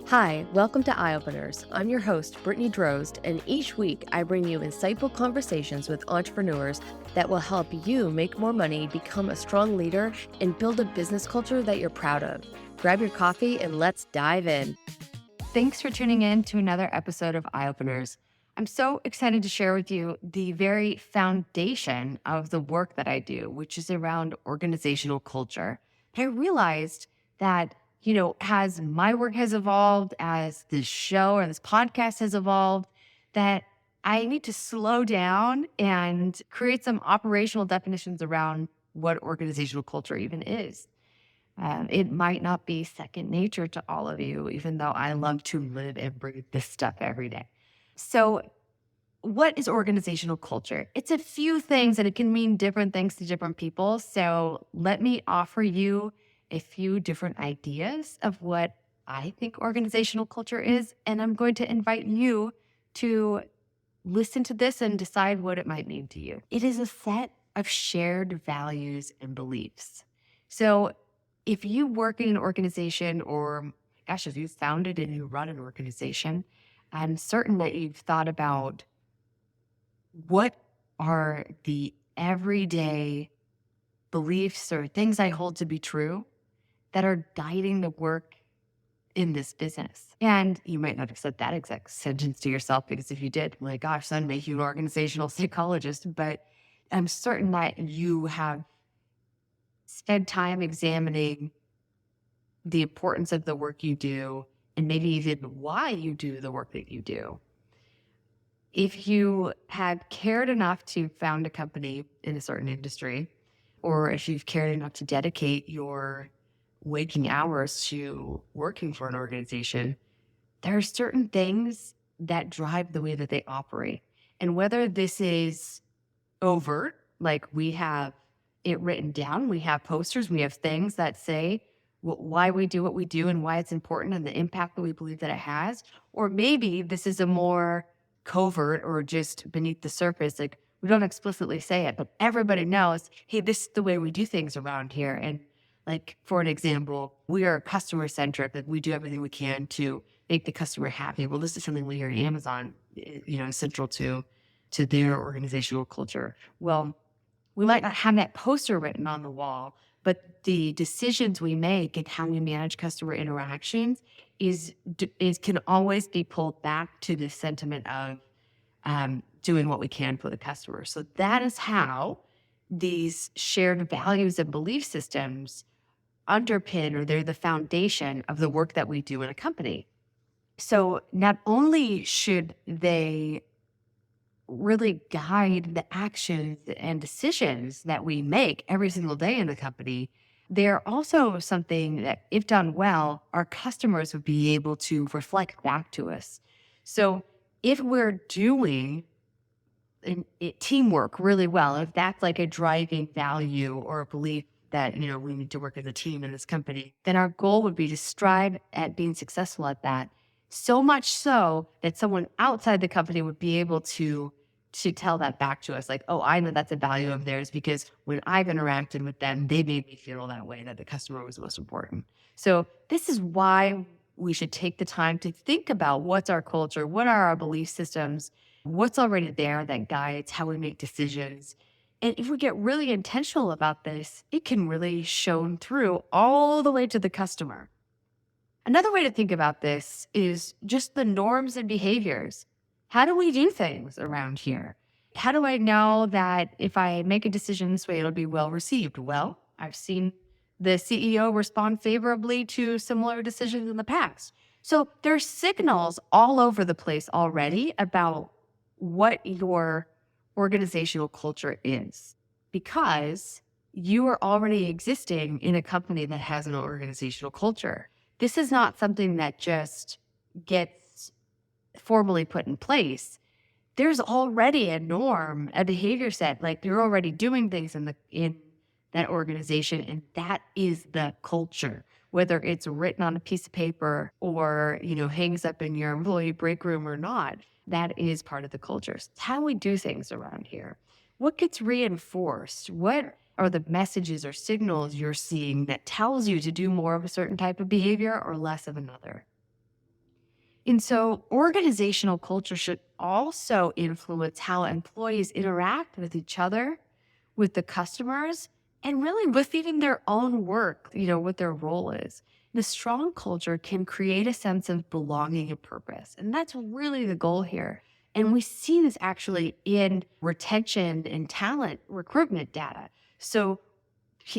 Hi, welcome to Eye Openers. I'm your host, Brittany Drozd, and each week I bring you insightful conversations with entrepreneurs that will help you make more money, become a strong leader, and build a business culture that you're proud of. Grab your coffee and let's dive in. Thanks for tuning in to another episode of Eye Openers. I'm so excited to share with you the very foundation of the work that I do, which is around organizational culture. I realized that as my work has evolved, as this show or this podcast has evolved, that I need to slow down and create some operational definitions around what organizational culture even is. It might not be second nature to all of you, even though I love to live and breathe this stuff every day. So, what is organizational culture? It's a few things and it can mean different things to different people. So, let me offer you a few different ideas of what I think organizational culture is. And I'm going to invite you to listen to this and decide what it might mean to you. It is a set of shared values and beliefs. So, if you work in an organization or, gosh, if you founded and you run an organization, I'm certain that you've thought about what are the everyday beliefs or things I hold to be true that are guiding the work in this business. And you might not have said that exact sentence to yourself, because if you did, my gosh, that'd make you an organizational psychologist. But I'm certain that you have spent time examining the importance of the work you do and maybe even why you do the work that you do. If you have cared enough to found a company in a certain industry, or if you've cared enough to dedicate your waking hours to working for an organization, there are certain things that drive the way that they operate. And whether this is overt, like we have it written down, we have posters, we have things that say why we do what we do and why it's important and the impact that we believe that it has. Or maybe this is a more covert or just beneath the surface, like we don't explicitly say it, but everybody knows, hey, this is the way we do things around here. And like, for an example, we are customer centric, like we do everything we can to make the customer happy. Well, this is something we hear at Amazon, central to their organizational culture. Well, we might not have that poster written on the wall, but the decisions we make and how we manage customer interactions is can always be pulled back to the sentiment of doing what we can for the customer. So that is how these shared values and belief systems underpin, or they're the foundation of the work that we do in a company. So not only should they really guide the actions and decisions that we make every single day in the company, they're also something that, if done well, our customers would be able to reflect back to us. So if we're doing teamwork really well, if that's like a driving value or a belief that, we need to work as a team in this company, then our goal would be to strive at being successful at that. So much so that someone outside the company would be able to tell that back to us. Like, oh, I know that's a value of theirs because when I've interacted with them, they made me feel that way, that the customer was most important. So this is why we should take the time to think about what's our culture, what are our belief systems, what's already there that guides how we make decisions. And if we get really intentional about this, it can really show through all the way to the customer. Another way to think about this is just the norms and behaviors. How do we do things around here? How do I know that if I make a decision this way, it'll be well received? Well, I've seen the CEO respond favorably to similar decisions in the past. So there's signals all over the place already about what your organizational culture is, because you are already existing in a company that has an organizational culture. This is not something that just gets formally put in place. There's already a norm, a behavior set, like you're already doing things in that organization, and that is the culture. Whether it's written on a piece of paper or, hangs up in your employee break room or not, that is part of the culture. It's how we do things around here. What gets reinforced? What are the messages or signals you're seeing that tells you to do more of a certain type of behavior or less of another? And so organizational culture should also influence how employees interact with each other, with the customers, and really with even their own work, what their role is. The strong culture can create a sense of belonging and purpose. And that's really the goal here. And we see this actually in retention and talent recruitment data. So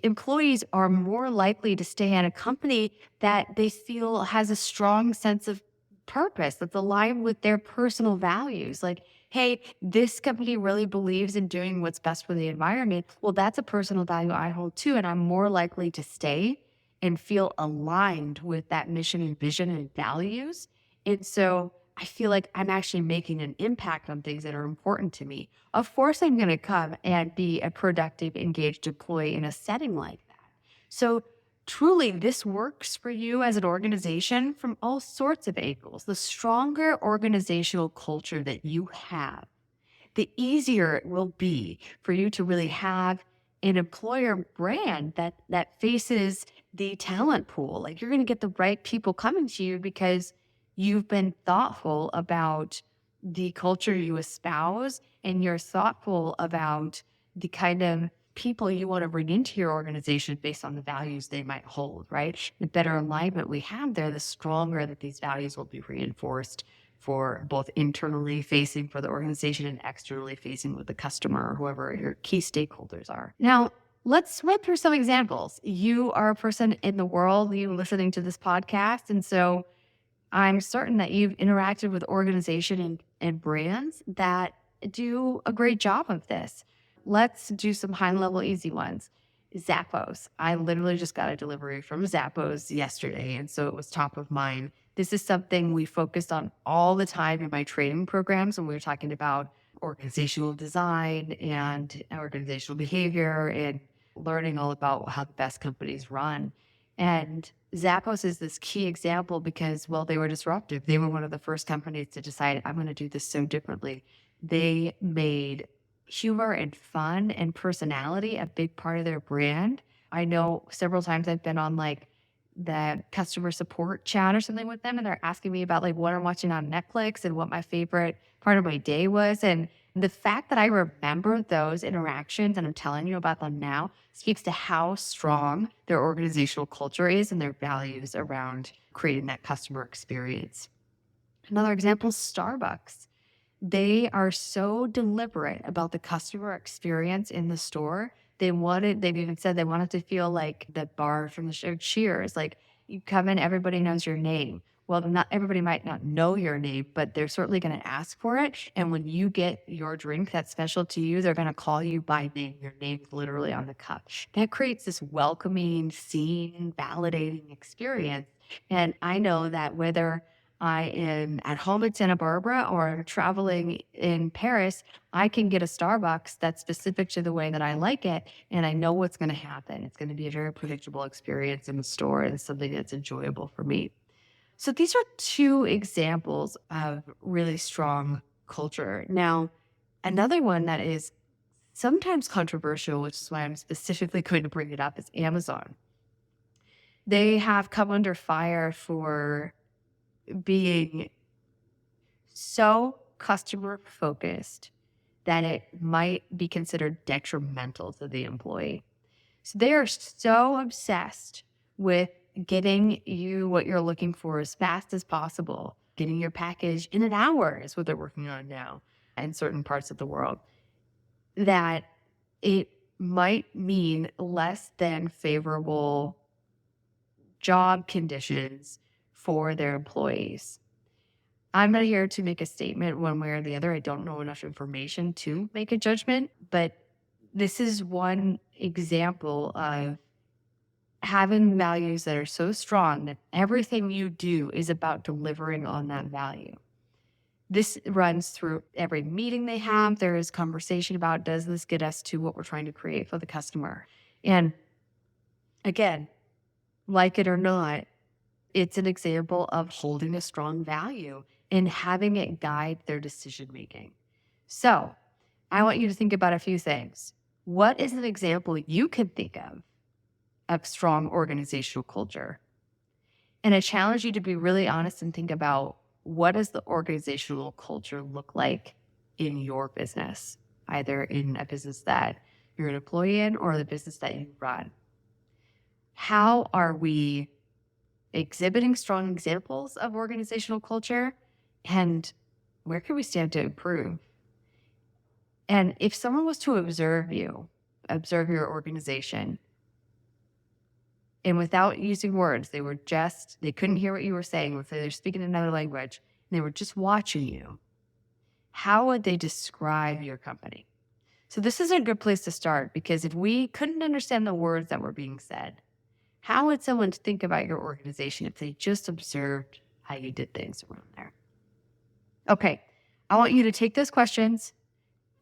employees are more likely to stay at a company that they feel has a strong sense of purpose that's aligned with their personal values. Like, hey, this company really believes in doing what's best for the environment. Well, that's a personal value I hold too. And I'm more likely to stay and feel aligned with that mission and vision and values. And so I feel like I'm actually making an impact on things that are important to me. Of course, I'm going to come and be a productive, engaged employee in a setting like that. So truly, this works for you as an organization from all sorts of angles. The stronger organizational culture that you have, the easier it will be for you to really have an employer brand that faces the talent pool. Like, you're going to get the right people coming to you because you've been thoughtful about the culture you espouse, and you're thoughtful about the kind of people you want to bring into your organization based on the values they might hold, right? The better alignment we have there, the stronger that these values will be reinforced for both internally facing for the organization and externally facing with the customer or whoever your key stakeholders are. Now, let's run through some examples. You are a person in the world, you listening to this podcast. And so I'm certain that you've interacted with organizations and brands that do a great job of this. Let's do some high level, easy ones. Zappos. I literally just got a delivery from Zappos yesterday, and so it was top of mind. This is something we focused on all the time in my training programs when we were talking about organizational design and organizational behavior and learning all about how the best companies run. And Zappos is this key example because, well, they were disruptive. They were one of the first companies to decide, I'm going to do this so differently. They made humor and fun and personality a big part of their brand. I know several times I've been on like the customer support chat or something with them, and they're asking me about like what I'm watching on Netflix and what my favorite part of my day was. And the fact that I remember those interactions and I'm telling you about them now speaks to how strong their organizational culture is and their values around creating that customer experience. Another example is Starbucks. They are so deliberate about the customer experience in the store. They've even said they wanted to feel like the bar from the show Cheers. Like, you come in, everybody knows your name. Well, not everybody might not know your name, but they're certainly going to ask for it. And when you get your drink that's special to you, they're going to call you by name. Your name's literally on the cup. That creates this welcoming, seen, validating experience. And I know that whether I am at home in Santa Barbara or traveling in Paris, I can get a Starbucks that's specific to the way that I like it. And I know what's going to happen. It's going to be a very predictable experience in the store and something that's enjoyable for me. So these are two examples of really strong culture. Now, another one that is sometimes controversial, which is why I'm specifically going to bring it up, is Amazon. They have come under fire for being so customer focused that it might be considered detrimental to the employee. So they are so obsessed with getting you what you're looking for as fast as possible, getting your package in an hour is what they're working on now in certain parts of the world, that it might mean less than favorable job conditions for their employees. I'm not here to make a statement one way or the other. I don't know enough information to make a judgment, but this is one example of having values that are so strong that everything you do is about delivering on that value. This runs through every meeting they have. There is conversation about, does this get us to what we're trying to create for the customer? And again, like it or not, it's an example of holding a strong value and having it guide their decision making. So I want you to think about a few things. What is an example you can think of strong organizational culture? And I challenge you to be really honest and think about what does the organizational culture look like in your business, either in a business that you're an employee in or the business that you run? How are we exhibiting strong examples of organizational culture, and where can we stand to improve? And if someone was to observe your organization, and without using words, they couldn't hear what you were saying, if they're speaking another language, and they were just watching you, how would they describe your company? So this is a good place to start, because if we couldn't understand the words that were being said, how would someone think about your organization if they just observed how you did things around there? Okay, I want you to take those questions,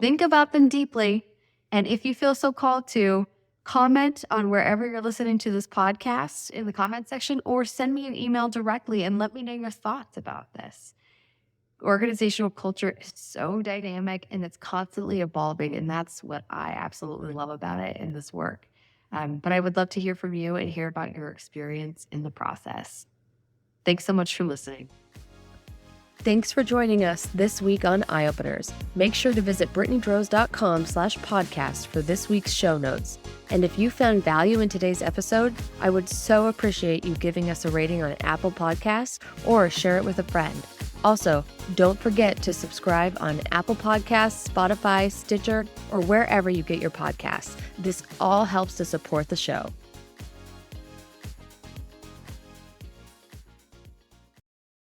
think about them deeply, and if you feel so called to, comment on wherever you're listening to this podcast in the comment section, or send me an email directly and let me know your thoughts about this. Organizational culture is so dynamic and it's constantly evolving, and that's what I absolutely love about it in this work. But I would love to hear from you and hear about your experience in the process. Thanks so much for listening. Thanks for joining us this week on Eye Openers. Make sure to visit BrittanyDrose.com/podcast for this week's show notes. And if you found value in today's episode, I would so appreciate you giving us a rating on Apple Podcasts or share it with a friend. Also, don't forget to subscribe on Apple Podcasts, Spotify, Stitcher, or wherever you get your podcasts. This all helps to support the show.